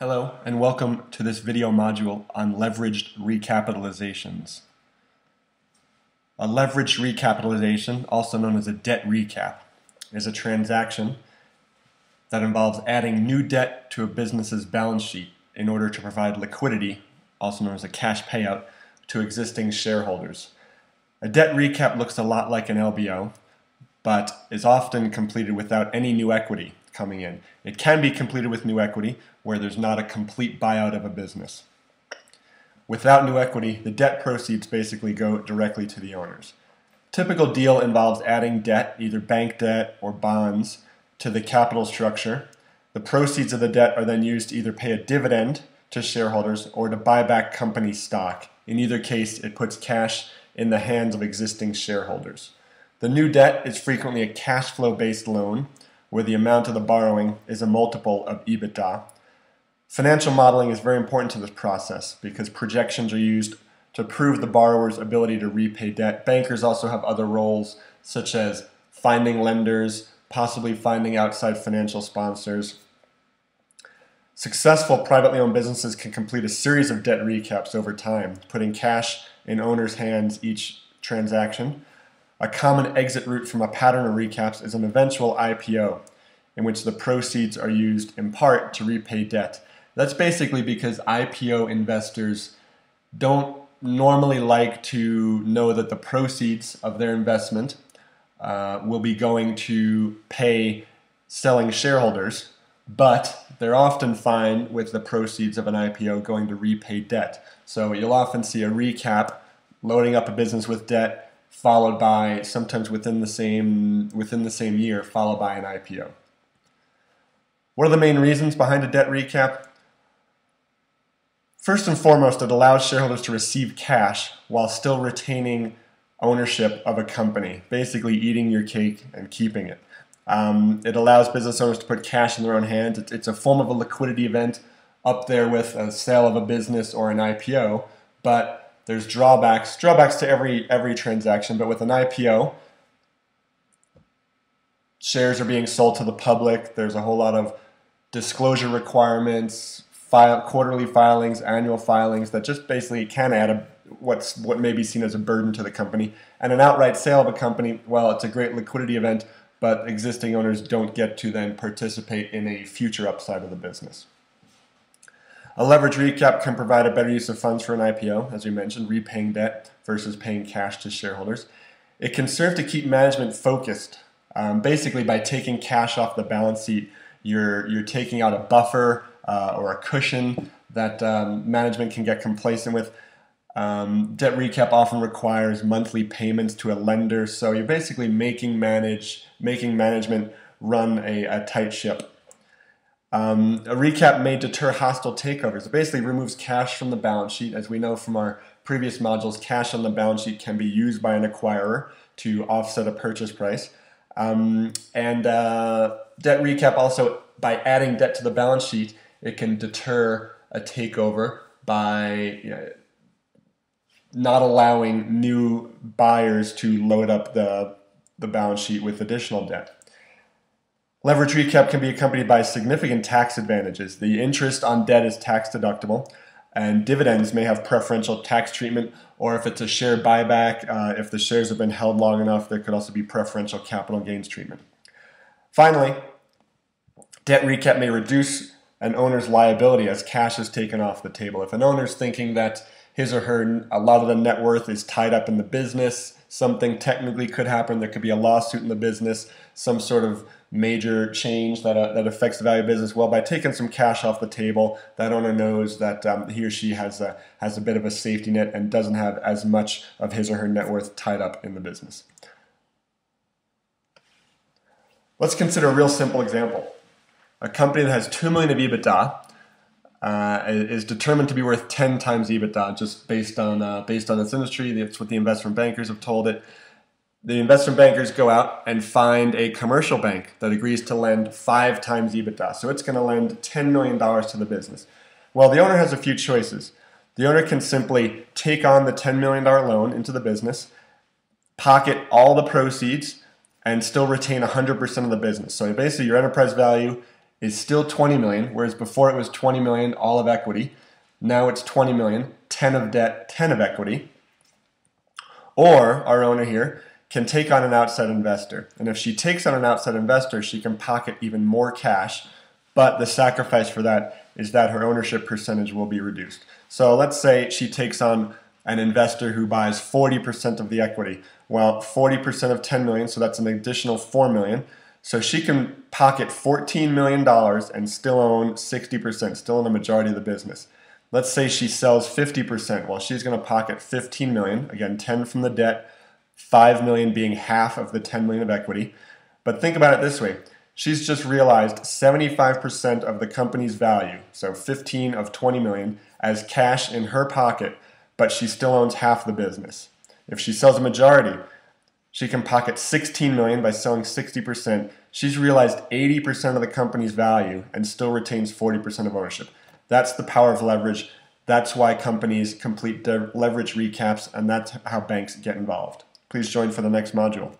Hello and welcome to this video module on leveraged recapitalizations. A leveraged recapitalization, also known as a debt recap, is a transaction that involves adding new debt to a business's balance sheet in order to provide liquidity, also known as a cash payout, to existing shareholders. A debt recap looks a lot like an LBO, but is often completed without any new equity coming in. It can be completed with new equity where there's not a complete buyout of a business. Without new equity, the debt proceeds basically go directly to the owners. Typical deal involves adding debt, either bank debt or bonds, to the capital structure. The proceeds of the debt are then used to either pay a dividend to shareholders or to buy back company stock. In either case, it puts cash in the hands of existing shareholders. The new debt is frequently a cash flow based loan where the amount of the borrowing is a multiple of EBITDA. Financial modeling is very important to this process because projections are used to prove the borrower's ability to repay debt. Bankers also have other roles such as finding lenders, possibly finding outside financial sponsors. Successful privately owned businesses can complete a series of debt recaps over time, putting cash in owners' hands each transaction. A common exit route from a pattern of recaps is an eventual IPO, in which the proceeds are used in part to repay debt. That's basically because IPO investors don't normally like to know that the proceeds of their investment will be going to pay selling shareholders, but they're often fine with the proceeds of an IPO going to repay debt. So you'll often see a recap loading up a business with debt, followed by, sometimes within the same year, followed by an IPO. What are the main reasons behind a debt recap? First and foremost, it allows shareholders to receive cash while still retaining ownership of a company, basically eating your cake and keeping it. It allows business owners to put cash in their own hands. It's a form of a liquidity event up there with a sale of a business or an IPO, but there's drawbacks to every transaction, but with an IPO, shares are being sold to the public. There's a whole lot of disclosure requirements, quarterly filings, annual filings that just basically can add what may be seen as a burden to the company. And an outright sale of a company, well, it's a great liquidity event, but existing owners don't get to then participate in a future upside of the business. A leverage recap can provide a better use of funds for an IPO, as we mentioned, repaying debt versus paying cash to shareholders. It can serve to keep management focused. Basically, by taking cash off the balance sheet, you're taking out a buffer or a cushion that management can get complacent with. Debt recap often requires monthly payments to a lender, so you're basically making management run a tight ship. A recap may deter hostile takeovers. It basically removes cash from the balance sheet. As we know from our previous modules, cash on the balance sheet can be used by an acquirer to offset a purchase price. Debt recap also, by adding debt to the balance sheet, it can deter a takeover by not allowing new buyers to load up the balance sheet with additional debt. Leverage recap can be accompanied by significant tax advantages. The interest on debt is tax deductible, and dividends may have preferential tax treatment, or if it's a share buyback, if the shares have been held long enough, there could also be preferential capital gains treatment. Finally, debt recap may reduce an owner's liability as cash is taken off the table. If an owner is thinking that his or her, a lot of the net worth is tied up in the business, something technically could happen, there could be a lawsuit in the business, some sort of major change that affects the value of business. Well, by taking some cash off the table, that owner knows that he or she has a bit of a safety net and doesn't have as much of his or her net worth tied up in the business. Let's consider a real simple example. A company that has $2 million of EBITDA is determined to be worth 10 times EBITDA, just based on its industry. That's what the investment bankers have told it. The investment bankers go out and find a commercial bank that agrees to lend 5 times EBITDA. So it's going to lend $10 million to the business. Well, the owner has a few choices. The owner can simply take on the $10 million loan into the business, pocket all the proceeds, and still retain 100% of the business. So basically your enterprise value is still 20 million, whereas before it was 20 million, all of equity. Now it's 20 million, 10 of debt, 10 of equity. Or our owner here can take on an outside investor. And if she takes on an outside investor, she can pocket even more cash, but the sacrifice for that is that her ownership percentage will be reduced. So let's say she takes on an investor who buys 40% of the equity. Well, 40% of 10 million, so that's an additional 4 million. So she can pocket $14 million and still own 60%, still own the majority of the business. Let's say she sells 50%. Well, she's going to pocket 15 million, again, 10 from the debt, 5 million being half of the 10 million of equity. But think about it this way. She's just realized 75% of the company's value, so 15 of 20 million, as cash in her pocket, but she still owns half the business. If she sells a majority, she can pocket 16 million by selling 60%. She's realized 80% of the company's value and still retains 40% of ownership. That's the power of leverage. That's why companies complete leverage recaps, and that's how banks get involved. Please join for the next module.